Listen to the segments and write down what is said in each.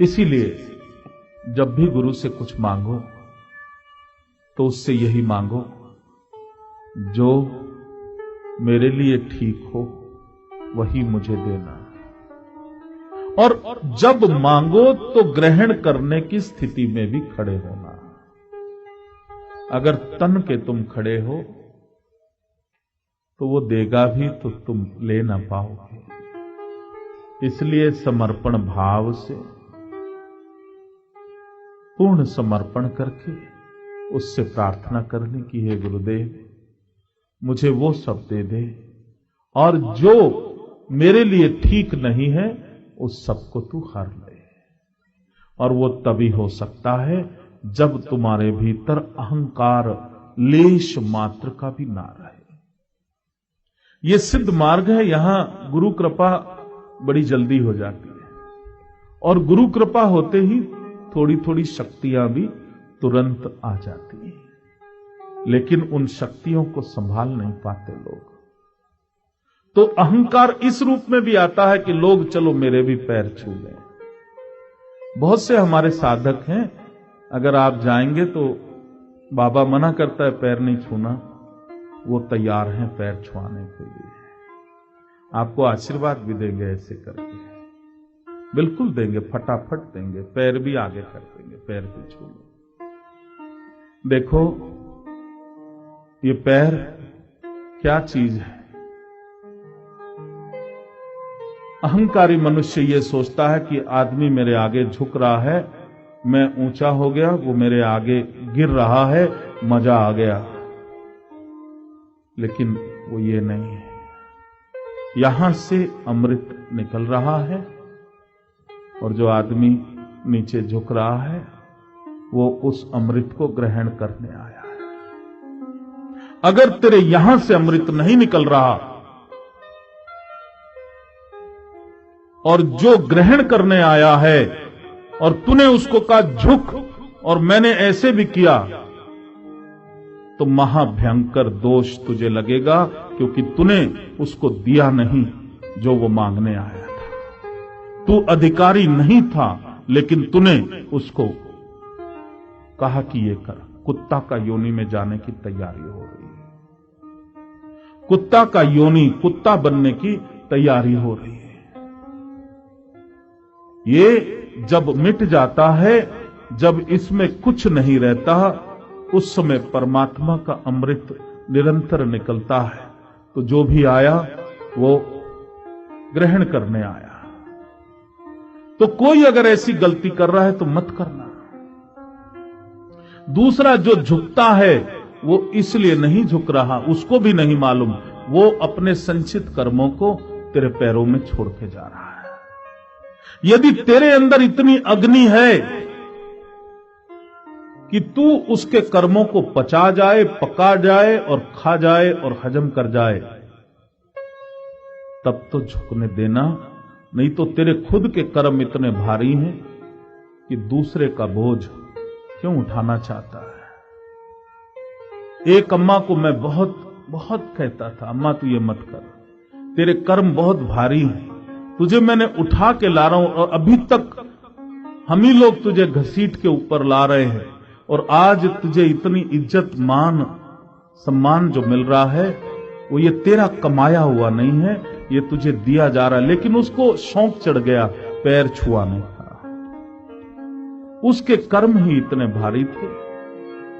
इसीलिए जब भी गुरु से कुछ मांगो तो उससे यही मांगो, जो मेरे लिए ठीक हो वही मुझे देना। और जब मांगो तो ग्रहण करने की स्थिति में भी खड़े होना। अगर तन के तुम खड़े हो तो वो देगा भी तो तुम ले ना पाओगे। इसलिए समर्पण भाव से, पूर्ण समर्पण करके उससे प्रार्थना करने की, हे गुरुदेव मुझे वो सब दे दे, और जो मेरे लिए ठीक नहीं है उस सबको तू हर ले। और वो तभी हो सकता है जब तुम्हारे भीतर अहंकार लेश मात्र का भी ना रहे। ये सिद्ध मार्ग है, यहां गुरु कृपा बड़ी जल्दी हो जाती है, और गुरु कृपा होते ही थोड़ी थोड़ी शक्तियां भी तुरंत आ जाती हैं। लेकिन उन शक्तियों को संभाल नहीं पाते लोग। तो अहंकार इस रूप में भी आता है कि लोग चलो मेरे भी पैर छू लें। बहुत से हमारे साधक हैं, अगर आप जाएंगे तो बाबा मना करता है पैर नहीं छूना, वो तैयार हैं पैर छुआने के लिए। आपको आशीर्वाद भी देंगे ऐसे करके, बिल्कुल देंगे, फटाफट देंगे, पैर भी आगे कर देंगे, पैर भी छू लो। देखो ये पैर क्या चीज है। अहंकारी मनुष्य ये सोचता है कि आदमी मेरे आगे झुक रहा है, मैं ऊंचा हो गया, वो मेरे आगे गिर रहा है, मजा आ गया। लेकिन वो ये नहीं है। यहां से अमृत निकल रहा है, और जो आदमी नीचे झुक रहा है वो उस अमृत को ग्रहण करने आया है। अगर तेरे यहां से अमृत नहीं निकल रहा और जो ग्रहण करने आया है और तूने उसको कहा झुक, और मैंने ऐसे भी किया, तो महाभयंकर दोष तुझे लगेगा, क्योंकि तूने उसको दिया नहीं जो वो मांगने आया था। तू अधिकारी नहीं था, लेकिन तूने उसको कहा कि ये कर। कुत्ता का योनि में जाने की तैयारी हो रही है, कुत्ता का योनि, कुत्ता बनने की तैयारी हो रही है। ये जब मिट जाता है, जब इसमें कुछ नहीं रहता, उस समय परमात्मा का अमृत निरंतर निकलता है। तो जो भी आया वो ग्रहण करने आया। तो कोई अगर ऐसी गलती कर रहा है तो मत करना। दूसरा जो झुकता है वो इसलिए नहीं झुक रहा, उसको भी नहीं मालूम, वो अपने संचित कर्मों को तेरे पैरों में छोड़ के जा रहा है। यदि तेरे अंदर इतनी अग्नि है कि तू उसके कर्मों को पचा जाए, पका जाए और खा जाए और हजम कर जाए, तब तो झुकने देना। नहीं तो तेरे खुद के कर्म इतने भारी हैं कि दूसरे का बोझ क्यों उठाना चाहता है। एक अम्मा को मैं बहुत बहुत कहता था, अम्मा तू ये मत कर, तेरे कर्म बहुत भारी हैं, तुझे मैंने उठा के ला रहा हूं, और अभी तक हम ही लोग तुझे घसीट के ऊपर ला रहे हैं, और आज तुझे इतनी इज्जत मान सम्मान जो मिल रहा है वो ये तेरा कमाया हुआ नहीं है, ये तुझे दिया जा रहा है। लेकिन उसको शौक चढ़ गया पैर छुआने का। उसके कर्म ही इतने भारी थे,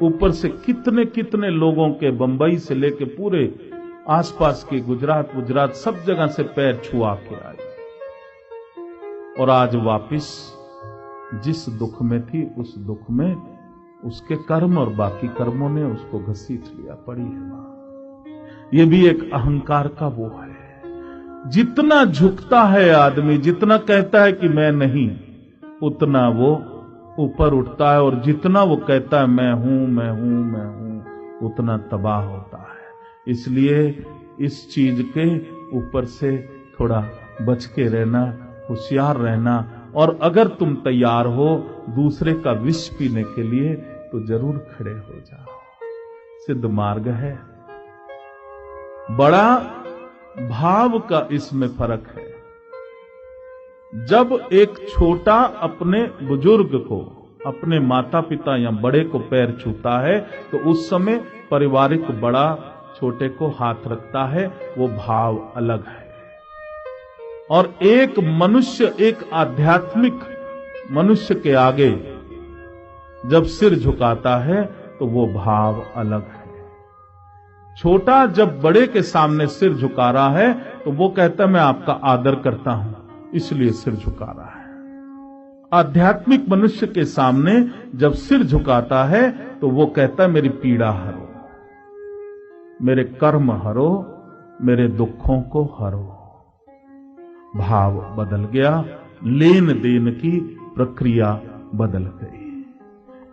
ऊपर से कितने कितने लोगों के, बंबई से लेके पूरे आसपास के गुजरात सब जगह से पैर छुआ के आई, और आज वापिस जिस दुख में थी उस दुख में उसके कर्म और बाकी कर्मों ने उसको घसीट लिया, पड़ी है वहां। ये भी एक अहंकार का वो है। जितना झुकता है आदमी, जितना कहता है कि मैं नहीं, उतना वो ऊपर उठता है, और जितना वो कहता है मैं हूं मैं हूं मैं हूं, उतना तबाह होता है। इसलिए इस चीज के ऊपर से थोड़ा बच के रहना, होशियार रहना, और अगर तुम तैयार हो दूसरे का विष पीने के लिए तो जरूर खड़े हो जाओ। सिद्ध मार्ग है। बड़ा भाव का इसमें फर्क है। जब एक छोटा अपने बुजुर्ग को, अपने माता पिता या बड़े को पैर छूता है तो उस समय पारिवारिक बड़ा छोटे को हाथ रखता है, वो भाव अलग है। और एक मनुष्य, एक आध्यात्मिक मनुष्य के आगे जब सिर झुकाता है तो वो भाव अलग है। छोटा जब बड़े के सामने सिर झुका रहा है तो वो कहता है मैं आपका आदर करता हूं, इसलिए सिर झुका रहा है। आध्यात्मिक मनुष्य के सामने जब सिर झुकाता है तो वो कहता है मेरी पीड़ा हरो, मेरे कर्म हरो, मेरे दुखों को हरो। भाव बदल गया, लेन देन की प्रक्रिया बदल गई।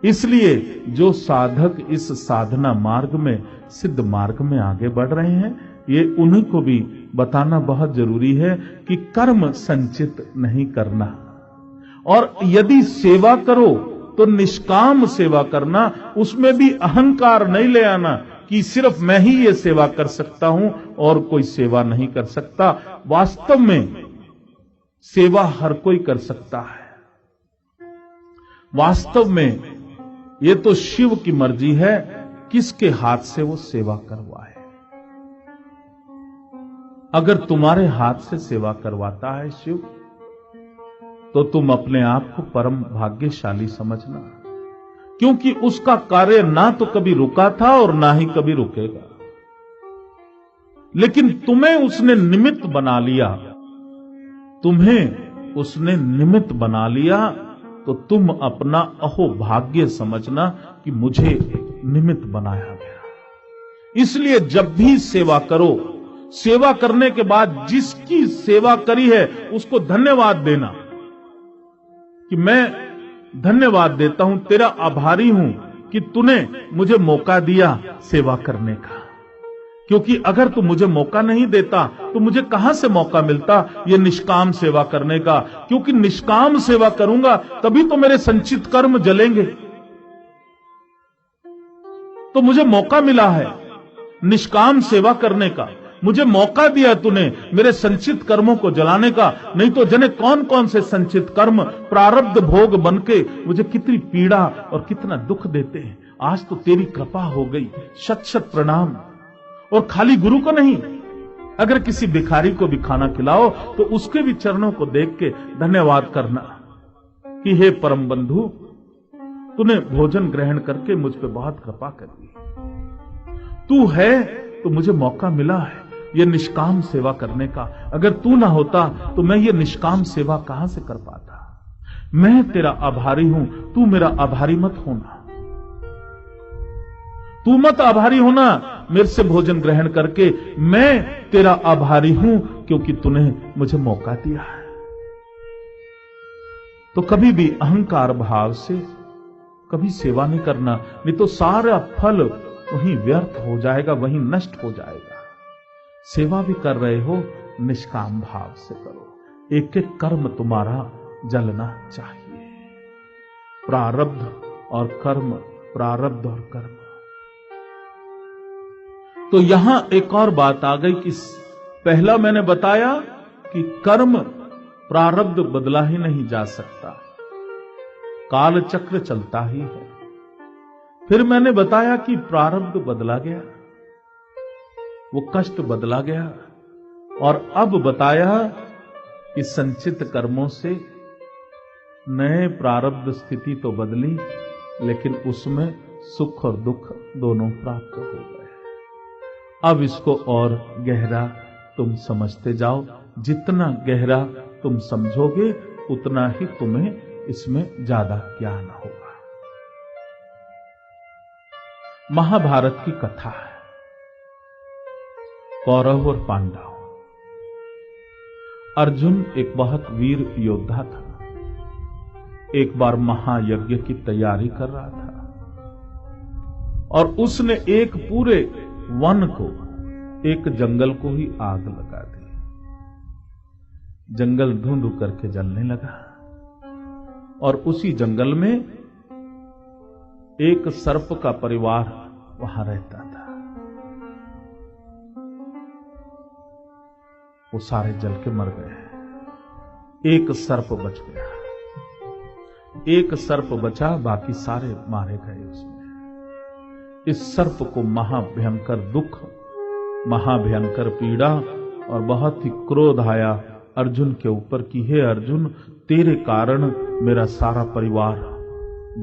इसलिए जो साधक इस साधना मार्ग में, सिद्ध मार्ग में आगे बढ़ रहे हैं, ये उन्हीं को भी बताना बहुत जरूरी है कि कर्म संचित नहीं करना, और यदि सेवा करो तो निष्काम सेवा करना, उसमें भी अहंकार नहीं ले आना कि सिर्फ मैं ही ये सेवा कर सकता हूं और कोई सेवा नहीं कर सकता। वास्तव में सेवा हर कोई कर सकता है। वास्तव में ये तो शिव की मर्जी है किसके हाथ से वो सेवा करवाए। अगर तुम्हारे हाथ से सेवा करवाता है शिव, तो तुम अपने आप को परम भाग्यशाली समझना, क्योंकि उसका कार्य ना तो कभी रुका था और ना ही कभी रुकेगा। लेकिन तुम्हें उसने निमित्त बना लिया, तुम्हें उसने निमित्त बना लिया, तो तुम अपना अहोभाग्य समझना कि मुझे निमित्त बनाया गया। इसलिए जब भी सेवा करो, सेवा करने के बाद जिसकी सेवा करी है उसको धन्यवाद देना कि मैं धन्यवाद देता हूं, तेरा आभारी हूं कि तूने मुझे मौका दिया सेवा करने का। क्योंकि अगर तू मुझे मौका नहीं देता तो मुझे कहां से मौका मिलता ये निष्काम सेवा करने का। क्योंकि निष्काम सेवा करूंगा तभी तो मेरे संचित कर्म जलेंगे। तो मुझे मौका मिला है निष्काम सेवा करने का, मुझे मौका दिया तूने मेरे संचित कर्मों को जलाने का। नहीं तो जने कौन कौन से संचित कर्म प्रारब्ध भोग बनके मुझे कितनी पीड़ा और कितना दुख देते हैं। आज तो तेरी कृपा हो गई, शत शत प्रणाम। और खाली गुरु को नहीं, अगर किसी भिखारी को भी खाना खिलाओ तो उसके भी चरणों को देख के धन्यवाद करना कि हे परम बंधु, तूने भोजन ग्रहण करके मुझ पे बहुत कृपा कर दी। तू है तो मुझे मौका मिला है ये निष्काम सेवा करने का। अगर तू ना होता तो मैं ये निष्काम सेवा कहां से कर पाता। मैं तेरा आभारी हूं, तू मेरा आभारी मत होना। तू मत आभारी होना मेरे से भोजन ग्रहण करके, मैं तेरा आभारी हूं क्योंकि तूने मुझे मौका दिया है। तो कभी भी अहंकार भाव से कभी सेवा नहीं करना, नहीं तो सारा फल वहीं व्यर्थ हो जाएगा, वहीं नष्ट हो जाएगा। सेवा भी कर रहे हो, निष्काम भाव से करो। एक एक कर्म तुम्हारा जलना चाहिए। प्रारब्ध और कर्म, प्रारब्ध और कर्म। तो यहां एक और बात आ गई कि पहला मैंने बताया कि कर्म प्रारब्ध बदला ही नहीं जा सकता, काल चक्र चलता ही है। फिर मैंने बताया कि प्रारब्ध बदला गया, वो कष्ट बदला गया। और अब बताया कि संचित कर्मों से नए प्रारब्ध स्थिति तो बदली, लेकिन उसमें सुख और दुख दोनों प्राप्त हो गए। अब इसको और गहरा तुम समझते जाओ। जितना गहरा तुम समझोगे उतना ही तुम्हें इसमें ज्यादा ज्ञान होगा। महाभारत की कथा है, कौरव और पांडव। अर्जुन एक बहुत वीर योद्धा था। एक बार महायज्ञ की तैयारी कर रहा था और उसने एक पूरे वन को, एक जंगल को ही आग लगा दी। जंगल धुंध करके जलने लगा और उसी जंगल में एक सर्प का परिवार वहां रहता था। वो सारे जल के मर गए। एक सर्प बच गया। एक सर्प बचा, बाकी सारे मारे गए उसमें। इस सर्प को महाभयंकर दुख, महाभयंकर पीड़ा और बहुत ही क्रोध आया अर्जुन के ऊपर कि हे अर्जुन, तेरे कारण मेरा सारा परिवार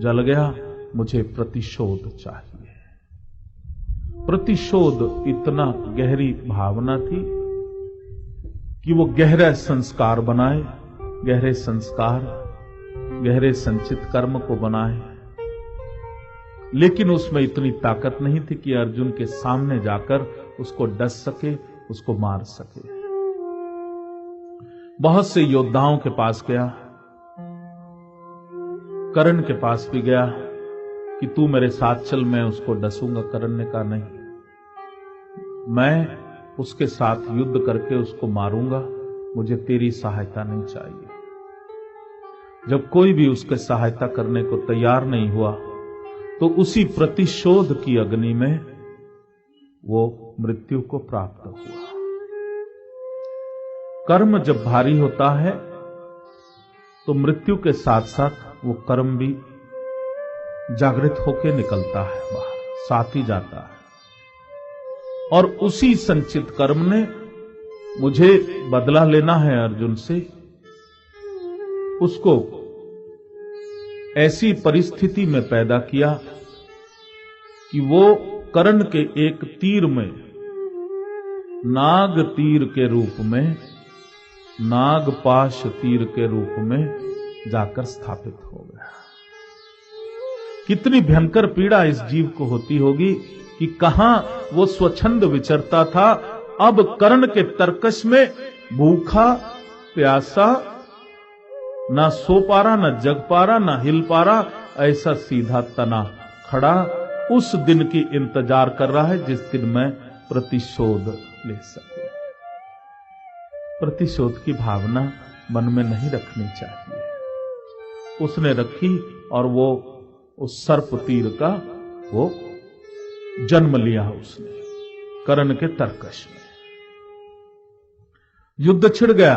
जल गया, मुझे प्रतिशोध चाहिए। प्रतिशोध इतना गहरी भावना थी कि वो गहरा संस्कार बनाए, गहरे संस्कार, गहरे संचित कर्म को बनाए। लेकिन उसमें इतनी ताकत नहीं थी कि अर्जुन के सामने जाकर उसको डस सके, उसको मार सके। बहुत से योद्धाओं के पास गया, कर्ण के पास भी गया कि तू मेरे साथ चल, मैं उसको डसूंगा। कर्ण ने कहा नहीं, मैं उसके साथ युद्ध करके उसको मारूंगा, मुझे तेरी सहायता नहीं चाहिए। जब कोई भी उसके सहायता करने को तैयार नहीं हुआ तो उसी प्रतिशोध की अग्नि में वो मृत्यु को प्राप्त हुआ। कर्म जब भारी होता है तो मृत्यु के साथ साथ वो कर्म भी जागृत होकर निकलता है बाहर, साथ ही जाता है। और उसी संचित कर्म ने मुझे बदला लेना है अर्जुन से, उसको ऐसी परिस्थिति में पैदा किया कि वो कर्ण के एक तीर में, नाग तीर के रूप में, नागपाश तीर के रूप में जाकर स्थापित हो गया। कितनी भयंकर पीड़ा इस जीव को होती होगी कि कहां वो स्वच्छंद विचरता था, अब कर्ण के तर्कश में भूखा प्यासा, ना सो पा रहा, ना जग पा रहा, ना हिल पा रहा, ऐसा सीधा तना खड़ा उस दिन की इंतजार कर रहा है जिस दिन मैं प्रतिशोध ले सकूं। प्रतिशोध की भावना मन में नहीं रखनी चाहिए। उसने रखी और वो उस सर्प तीर का वो जन्म लिया उसने कर्ण के तर्कश में। युद्ध छिड़ गया।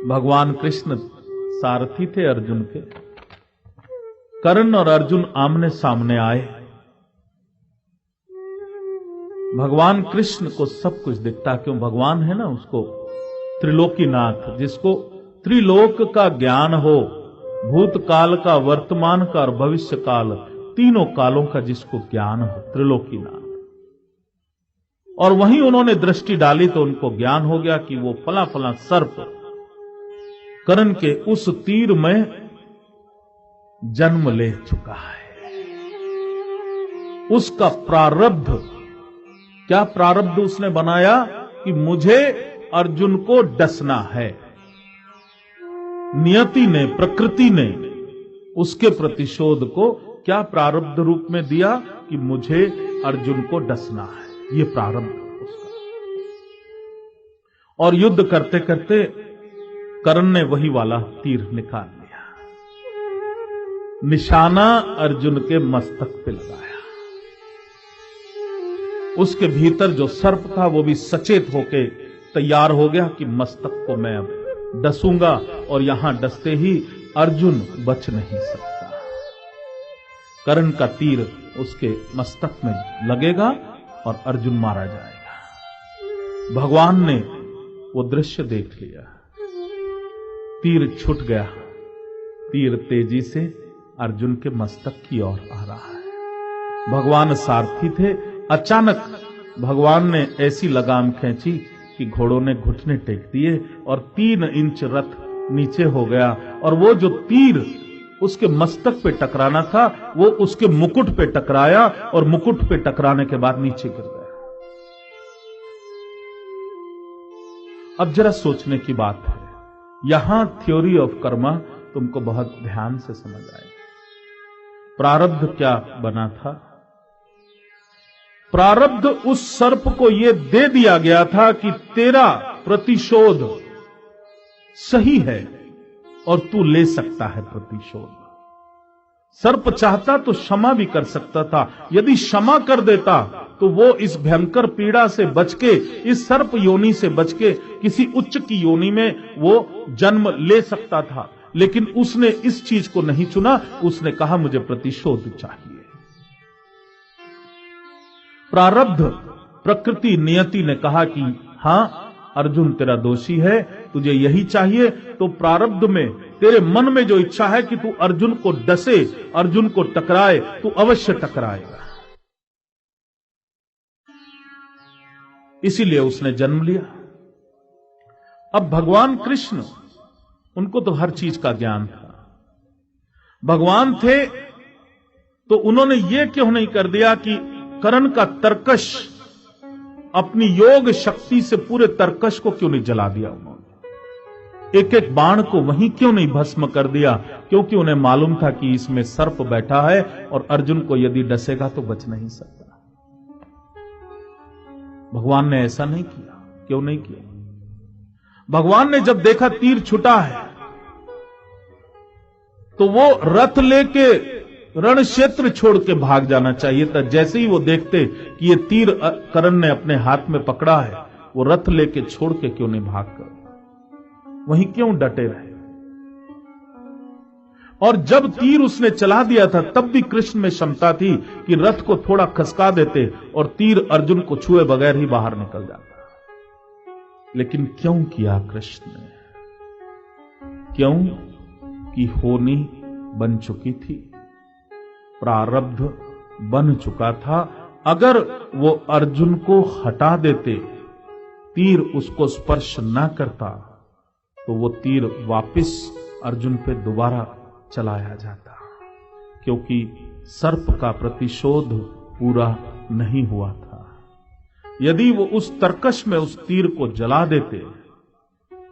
भगवान कृष्ण सारथी थे अर्जुन के। कर्ण और अर्जुन आमने सामने आए। भगवान कृष्ण को सब कुछ दिखता, क्यों भगवान है ना, उसको त्रिलोकीनाथ, जिसको त्रिलोक का ज्ञान हो, भूतकाल का, वर्तमान का और भविष्य काल, तीनों कालों का जिसको ज्ञान हो, त्रिलोकीनाथ। और वहीं उन्होंने दृष्टि डाली तो उनको ज्ञान हो गया कि वो फला फला सर्प कर्ण के उस तीर में जन्म ले चुका है। उसका प्रारब्ध, क्या प्रारब्ध उसने बनाया कि मुझे अर्जुन को डसना है। नियति ने, प्रकृति ने उसके प्रतिशोध को क्या प्रारब्ध रूप में दिया कि मुझे अर्जुन को डसना है, ये प्रारब्ध उसका। और युद्ध करते करते कर्ण ने वही वाला तीर निकाल लिया, निशाना अर्जुन के मस्तक पे लगाया। उसके भीतर जो सर्प था वो भी सचेत होके तैयार हो गया कि मस्तक को मैं अब डसूंगा, और यहां डसते ही अर्जुन बच नहीं सकता। कर्ण का तीर उसके मस्तक में लगेगा और अर्जुन मारा जाएगा। भगवान ने वो दृश्य देख लिया, तीर छूट गया। तीर तेजी से अर्जुन के मस्तक की ओर आ रहा है। भगवान सारथी थे। अचानक भगवान ने ऐसी लगाम खींची कि घोड़ों ने घुटने टेक दिए और 3 इंच रथ नीचे हो गया। और वो जो तीर उसके मस्तक पे टकराना था वो उसके मुकुट पे टकराया और मुकुट पे टकराने के बाद नीचे गिर गया। अब जरा सोचने की बात है, यहां थ्योरी ऑफ कर्मा तुमको बहुत ध्यान से समझ आएगी। प्रारब्ध क्या बना था? प्रारब्ध उस सर्प को यह दे दिया गया था कि तेरा प्रतिशोध सही है और तू ले सकता है प्रतिशोध। सर्प चाहता तो क्षमा भी कर सकता था। यदि क्षमा कर देता तो वो इस भयंकर पीड़ा से बच के, इस सर्प योनि से बच के किसी उच्च की योनि में वो जन्म ले सकता था। लेकिन उसने इस चीज को नहीं चुना। उसने कहा मुझे प्रतिशोध चाहिए। प्रारब्ध, प्रकृति, नियति ने कहा कि हां अर्जुन तेरा दोषी है, तुझे यही चाहिए। तो प्रारब्ध में तेरे मन में जो इच्छा है कि तू अर्जुन को डसे, अर्जुन को टकराए, तू अवश्य टकराएगा। इसीलिए उसने जन्म लिया। अब भगवान कृष्ण, उनको तो हर चीज का ज्ञान था। भगवान थे तो उन्होंने ये क्यों नहीं कर दिया कि कर्ण का तरकश, अपनी योग शक्ति से पूरे तरकश को क्यों नहीं जला दिया उन्होंने? एक एक बाण को वहीं क्यों नहीं भस्म कर दिया? क्योंकि उन्हें मालूम था कि इसमें सर्प बैठा है और अर्जुन को यदि डसेगा तो बच नहीं सकता। भगवान ने ऐसा नहीं किया। क्यों नहीं किया? भगवान ने जब देखा तीर छुटा है तो वो रथ लेके रण क्षेत्र छोड़ के भाग जाना चाहिए था। जैसे ही वो देखते कि ये तीर कर्ण ने अपने हाथ में पकड़ा है, वो रथ लेके छोड़ के क्यों नहीं भाग कर, वहीं क्यों डटे रहे? और जब तीर उसने चला दिया था तब भी कृष्ण में क्षमता थी कि रथ को थोड़ा खसका देते और तीर अर्जुन को छुए बगैर ही बाहर निकल जाता। लेकिन क्यों किया कृष्ण ने? क्यों कि होनी बन चुकी थी, प्रारब्ध बन चुका था। अगर वो अर्जुन को हटा देते, तीर उसको स्पर्श ना करता, तो वो तीर वापस अर्जुन पे दोबारा चलाया जाता, क्योंकि सर्प का प्रतिशोध पूरा नहीं हुआ था। यदि वो उस तरकश में उस तीर को जला देते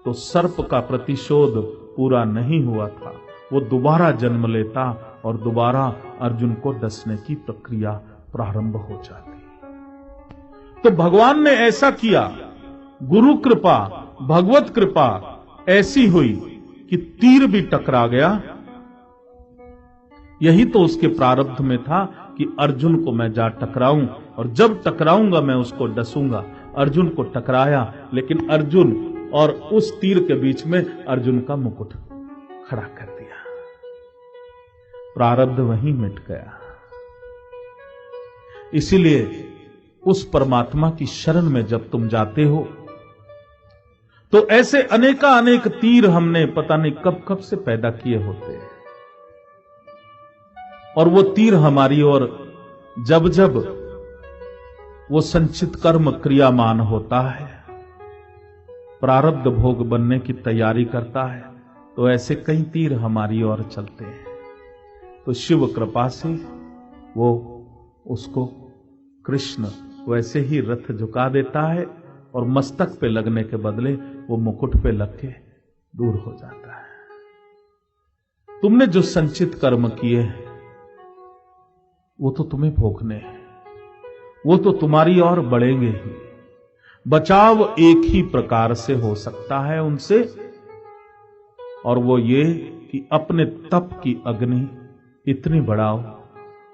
तो सर्प का प्रतिशोध पूरा नहीं हुआ था, वो दोबारा जन्म लेता और दोबारा अर्जुन को डसने की प्रक्रिया प्रारंभ हो जाती। तो भगवान ने ऐसा किया। गुरु कृपा, भगवत कृपा ऐसी हुई कि तीर भी टकरा गया। यही तो उसके प्रारब्ध में था कि अर्जुन को मैं जा टकराऊं, और जब टकराऊंगा मैं उसको डसूंगा। अर्जुन को टकराया, लेकिन अर्जुन और उस तीर के बीच में अर्जुन का मुकुट खड़ा कर दिया। प्रारब्ध वहीं मिट गया। इसीलिए उस परमात्मा की शरण में जब तुम जाते हो तो ऐसे अनेका अनेक तीर हमने पता नहीं कब कब से पैदा किए होते हैं, और वो तीर हमारी ओर जब जब वो संचित कर्म क्रियामान होता है, प्रारब्ध भोग बनने की तैयारी करता है, तो ऐसे कई तीर हमारी ओर चलते हैं। तो शिव कृपा से वो उसको कृष्ण वैसे ही रथ झुका देता है और मस्तक पे लगने के बदले वो मुकुट पे लग के दूर हो जाता है। तुमने जो संचित कर्म किए हैं वो तो तुम्हें भोगने हैं, वो तो तुम्हारी ओर बढ़ेंगे ही। बचाव एक ही प्रकार से हो सकता है उनसे, और वो ये कि अपने तप की अग्नि इतनी बढ़ाओ,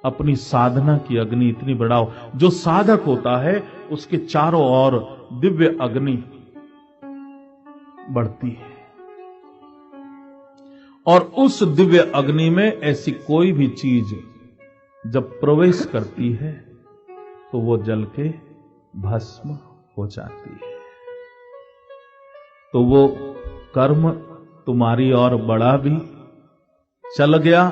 अपनी साधना की अग्नि इतनी बढ़ाओ। जो साधक होता है उसके चारों ओर दिव्य अग्नि बढ़ती है, और उस दिव्य अग्नि में ऐसी कोई भी चीज जब प्रवेश करती है तो वो जल के भस्म हो जाती है। तो वो कर्म तुम्हारी ओर बढ़ा भी, चल गया,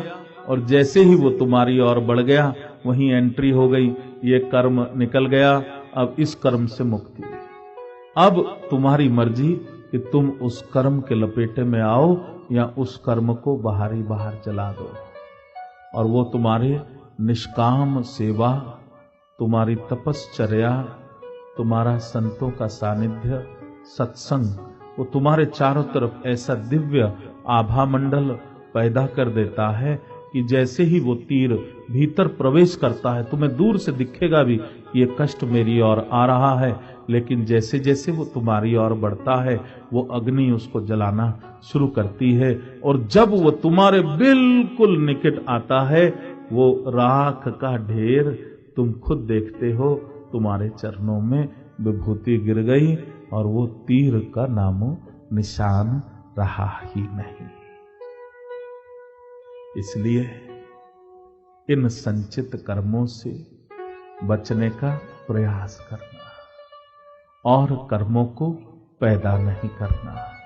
और जैसे ही वो तुम्हारी ओर बढ़ गया वहीं एंट्री हो गई, ये कर्म निकल गया, अब इस कर्म से मुक्ति। अब तुम्हारी मर्जी कि तुम उस कर्म के लपेटे में आओ या उस कर्म को बाहर ही बाहर जला दो। और वो तुम्हारे निष्काम सेवा, तुम्हारी तपश्चर्या, तुम्हारा संतों का सानिध्य, सत्संग, वो तुम्हारे चारों तरफ ऐसा दिव्य आभा मंडल पैदा कर देता है कि जैसे ही वो तीर भीतर प्रवेश करता है, तुम्हें दूर से दिखेगा भी ये कष्ट मेरी ओर आ रहा है, लेकिन जैसे जैसे वो तुम्हारी ओर बढ़ता है वो अग्नि उसको जलाना शुरू करती है, और जब वो तुम्हारे बिल्कुल निकट आता है वो राख का ढेर तुम खुद देखते हो तुम्हारे चरणों में विभूति गिर गई और वो तीर का नामो निशान रहा ही नहीं। इसलिए इन संचित कर्मों से बचने का प्रयास करना और कर्मों को पैदा नहीं करना।